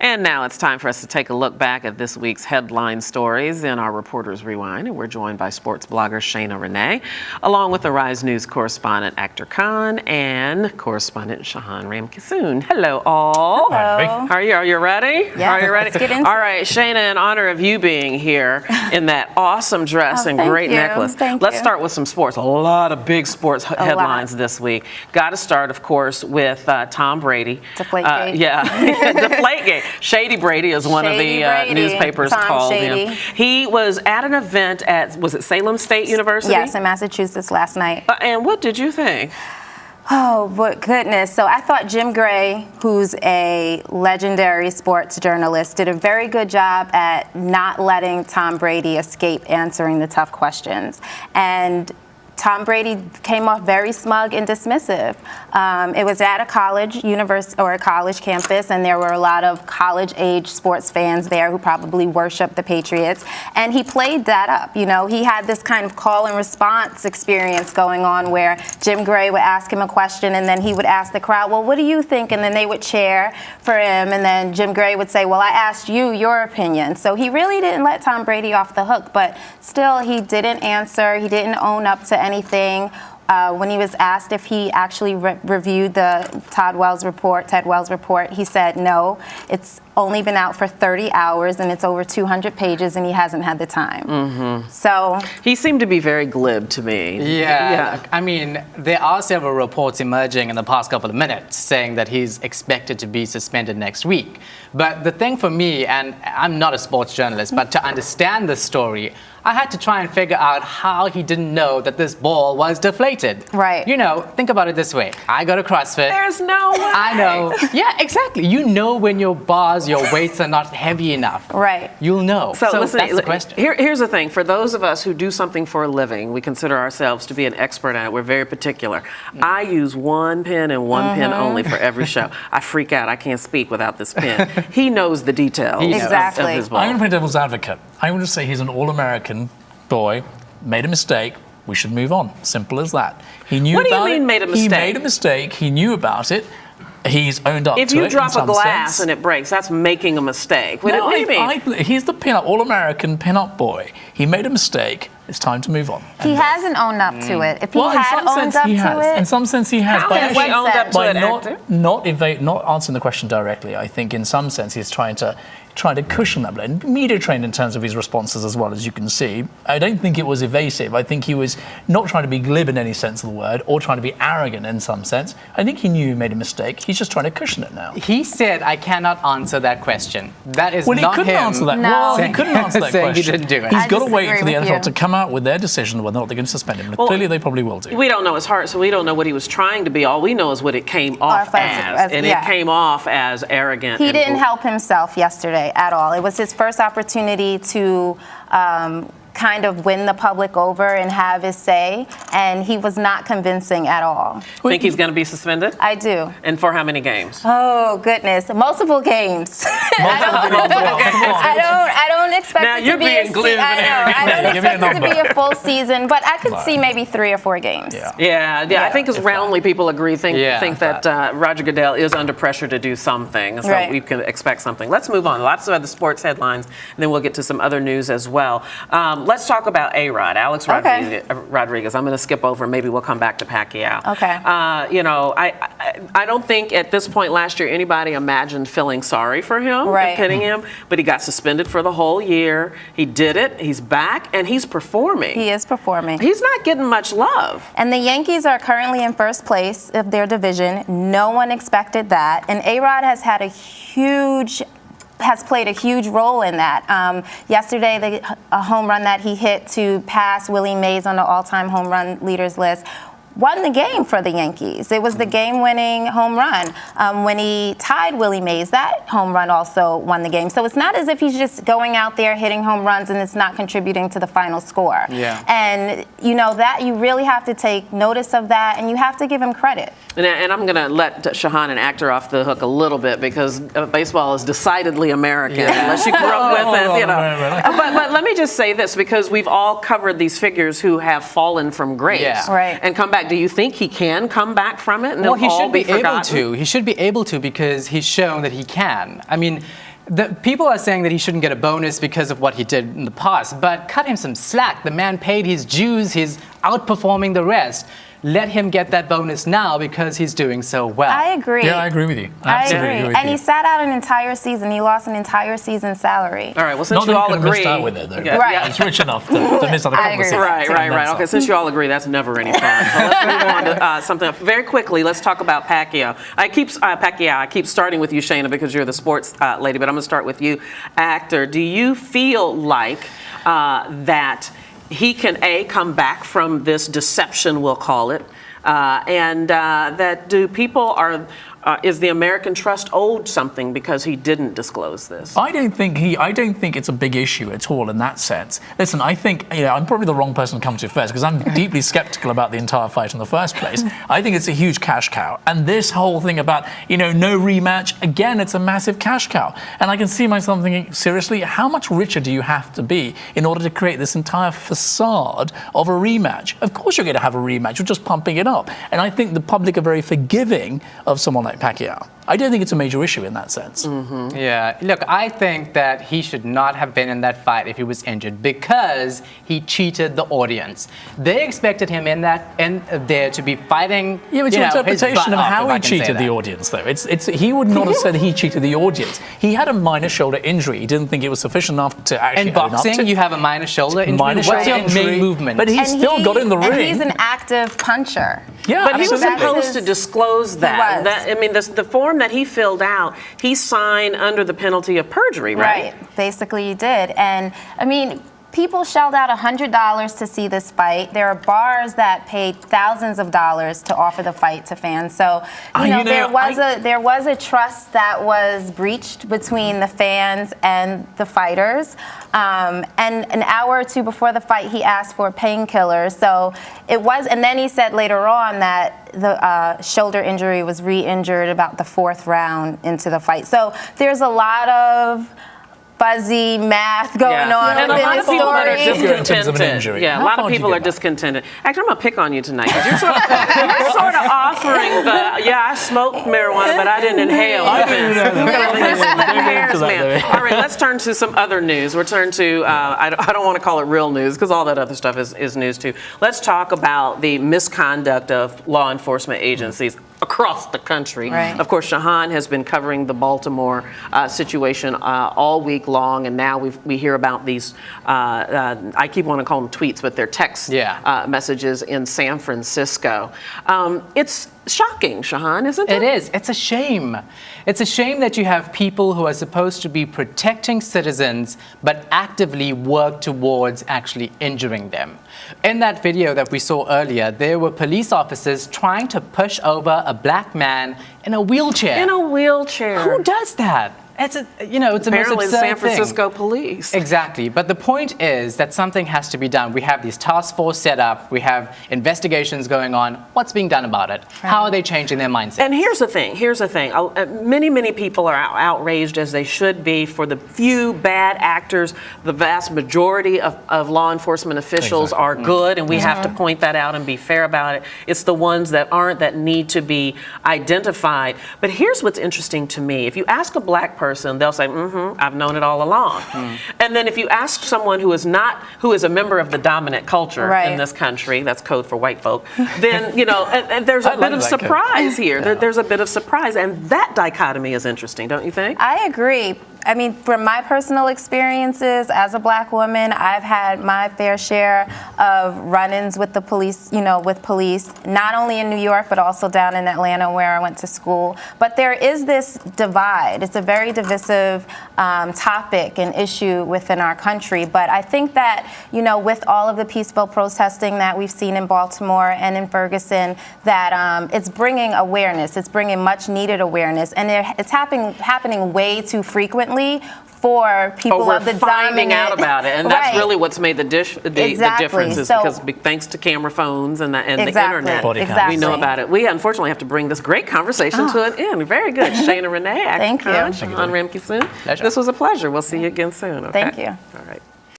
And now it's time for us to take a look back at this week's headline stories in our Reporters Rewind. And we're joined by sports blogger Shana Renee, along with the Rise News correspondent Akthar and correspondent Shahan Ramkisson. Hello, all. Hello. Are you ready? Yeah, Are you ready? let's get into all right, Shana, in honor of you being here in that awesome dress and great necklace, let's start with some sports. A lot of big sports headlines this week. Got to start, of course, with Tom Brady. Deflate-gate. Deflate-gate. Shady Brady is one of the newspapers called him. He was at an event at, was it Salem State University? Yes, in Massachusetts last night. And what did you think? Oh, but goodness. So I thought Jim Gray, who's a legendary sports journalist, did a very good job at not letting Tom Brady escape answering the tough questions. And Tom Brady came off very smug and dismissive. It was at a college campus, and there were a lot of college-age sports fans there who probably worship the Patriots. And he played that up. You know, he had this kind of call and response experience going on where Jim Gray would ask him a question, and then he would ask the crowd, well, what do you think? And then they would cheer for him, and then Jim Gray would say, well, I asked you your opinion. So he really didn't let Tom Brady off the hook, but still he didn't answer. He didn't own up to anything. When he was asked if he actually reviewed the Ted Wells report, he said no. It's only been out for 30 hours and it's over 200 pages and he hasn't had the time. Mm-hmm. So he seemed to be very glib to me. Yeah. I mean, there are several reports emerging in the past couple of minutes saying that he's expected to be suspended next week. But the thing for me, and I'm not a sports journalist, but to understand this story, I had to try and figure out how he didn't know that this ball was deflated. Right. You know, think about it this way. I go to CrossFit. There's no way. I know. Yeah, exactly. You know when your bars, your weights are not heavy enough. Right. You'll know. So listen, that's the question. Here's the thing. For those of us who do something for a living, we consider ourselves to be an expert at it. We're very particular. I use one pen and one pen only for every show. I freak out. I can't speak without this pen. He knows the details of his ball. I'm going to play devil's advocate. I'm going to say he's an all-American boy, made a mistake. We should move on. Simple as that. He knew what about do you mean it. made a mistake? He made a mistake. He knew about it. He's owned up to it. If you drop a glass sense. and it breaks, that's making a mistake. What do you mean? He's the all-American pin-up boy. He made a mistake. It's time to move on. He hasn't owned up to it. If he had owned up to it, in some sense he has. How has he owned up to it? Not answering the question directly. I think in some sense he's trying to cushion that blow. Media trained in terms of his responses as well, as you can see. I don't think it was evasive. I think he was not trying to be glib in any sense of the word or trying to be arrogant in some sense. I think he knew he made a mistake. He's just trying to cushion it now. He said, I cannot answer that question. That is well, not him. He couldn't answer that. No. Well, he couldn't answer that saying question. He didn't do it. He's got to wait for the NFL you. to come out with their decision whether or not they're going to suspend him. Well, clearly, they probably will do. We don't know his heart, so we don't know what he was trying to be. All we know is what it came off as. And it came off as arrogant. He didn't help himself yesterday at all. It was his first opportunity to kind of win the public over and have his say, and he was not convincing at all. Think he's going to be suspended? I do. And for how many games? Oh, goodness. Multiple games. I don't expect now it you're to be being glib I don't expect it to be a full season, but I could see maybe 3 or 4 games. Yeah. I think as roundly people agree, think that Roger Goodell is under pressure to do something, so we can expect something. Let's move on. Lots of other sports headlines, and then we'll get to some other news as well. Let's talk about A-Rod, Alex Rodriguez. I'm going to skip over. Maybe we'll come back to Pacquiao. Okay. I don't think at this point last year anybody imagined feeling sorry for him and pinning him, but he got suspended for the whole year. He did it. He's back, and he's performing. He is performing. He's not getting much love. And the Yankees are currently in first place of their division. No one expected that. And A-Rod has played a huge role in that. Yesterday, a home run that he hit to pass Willie Mays on the all-time home run leaders list won the game for the Yankees. It was the game-winning home run. When he tied Willie Mays, that home run also won the game. So it's not as if he's just going out there hitting home runs and it's not contributing to the final score. Yeah. And that you really have to take notice of that, and you have to give him credit. And I'm going to let Shahan and Akthar off the hook a little bit because baseball is decidedly American, unless you grew up with it. But let me just say this, because we've all covered these figures who have fallen from grace and come back. back. Do you think he can come back from it and Well, it'll he all should be able forgotten? to. He should be able to because he's shown that he can. I mean, the people are saying that he shouldn't get a bonus because of what he did in the past, but cut him some slack. The man paid his dues. He's outperforming the rest. Let him get that bonus now because he's doing so well. I agree. Yeah, I agree with you. I Absolutely agree. with And you. he sat out an entire season. He lost an entire season's salary. All right, well, since Not that you he all could have missed agree. out with it, though. Yeah, Right. yeah. He's rich enough to miss out a I couple of agree. seasons. Right. And then Okay, some. since you all agree, that's never any fun. So let's move on to something very quickly. Let's talk about Pacquiao. I keep starting with you, Shana, because you're the sports lady, but I'm going to start with you, Akthar. Do you feel like that he can, A, come back from this deception, we'll call it, and that is the American trust owed something because he didn't disclose this? I don't think it's a big issue at all in that sense. Listen, I think I'm probably the wrong person to come to first because I'm deeply skeptical about the entire fight in the first place. I think it's a huge cash cow, and this whole thing about no rematch, again, it's a massive cash cow. And I can see myself thinking, seriously, how much richer do you have to be in order to create this entire facade of a rematch? Of course you're going to have a rematch. You're just pumping it up. And I think the public are very forgiving of someone like Pacquiao. I don't think it's a major issue in that sense. Mm-hmm. Yeah, look, I think that he should not have been in that fight if he was injured because he cheated the audience. They expected him in there to be fighting. Yeah, but your interpretation of how he cheated the audience. audience, though, he would not have said he cheated the audience. He had a minor shoulder injury. He didn't think it was sufficient enough to actually In boxing, you have a minor shoulder injury. What's your main movement? But he still got in the ring. And he's an active puncher. Yeah, But he was Absolutely. supposed to disclose that. He was. The form that he filled out, he signed under the penalty of perjury, right? Basically, he did. And I mean, people shelled out $100 to see this fight. There are bars that paid thousands of dollars to offer the fight to fans. So, there was a trust that was breached between the fans and the fighters. And an hour or two before the fight, he asked for painkillers. So it was, and then he said later on that the shoulder injury was re-injured about the 4th round into the fight. So there's a lot of fuzzy math going on and a lot within of the people are story. In terms of an discontented. injury. Yeah, a How lot far of did you people get are back? discontented. Actually, I'm gonna pick on you tonight because you're sort of offering the I smoked marijuana, but I didn't inhale. I didn't know that. Hairs, man. All right, let's turn to some other news. We'll turn to I don't want to call it real news because all that other stuff is news too. Let's talk about the misconduct of law enforcement agencies across the country. Right. Of course, Shahan has been covering the Baltimore situation all week long, and now we hear about these, I keep wanting to call them tweets, but they're text messages in San Francisco. It's shocking, Shahan, isn't it? It is. It's a shame. It's a shame that you have people who are supposed to be protecting citizens but actively work towards actually injuring them. In that video that we saw earlier, there were police officers trying to push over a black man in a wheelchair. In a wheelchair. Who does that? It's a, it's a most Apparently, absurd San thing. Francisco police. Exactly. But the point is that something has to be done. We have these task force set up. We have investigations going on. What's being done about it? How are they changing their mindset? And here's the thing. Many people are outraged, as they should be, for the few bad actors. The vast majority of law enforcement officials are good, and we have to point that out and be fair about it. It's the ones that aren't that need to be identified. But here's what's interesting to me. If you ask a black person, they'll say, I've known it all along. And then if you ask someone who is a member of the dominant culture in this country, that's code for white folk, then, and there's a bit of surprise here. There's a bit of surprise. And that dichotomy is interesting, don't you think? I agree. I mean, from my personal experiences as a black woman, I've had my fair share of run-ins with the police, with police, not only in New York, but also down in Atlanta where I went to school. But there is this divide. It's a very divisive topic and issue within our country. But I think that, with all of the peaceful protesting that we've seen in Baltimore and in Ferguson, that it's bringing awareness. It's bringing much needed awareness. And it's happening way too frequently for people of the we're finding out about it, and that's really what's made the difference. Is because thanks to camera phones and the internet, we know about it. We unfortunately have to bring this great conversation to an end. Very good, Shana Renee. Thank you. Shahan Ramkisson. This was a pleasure. We'll see you again soon. Okay? Thank you. All right.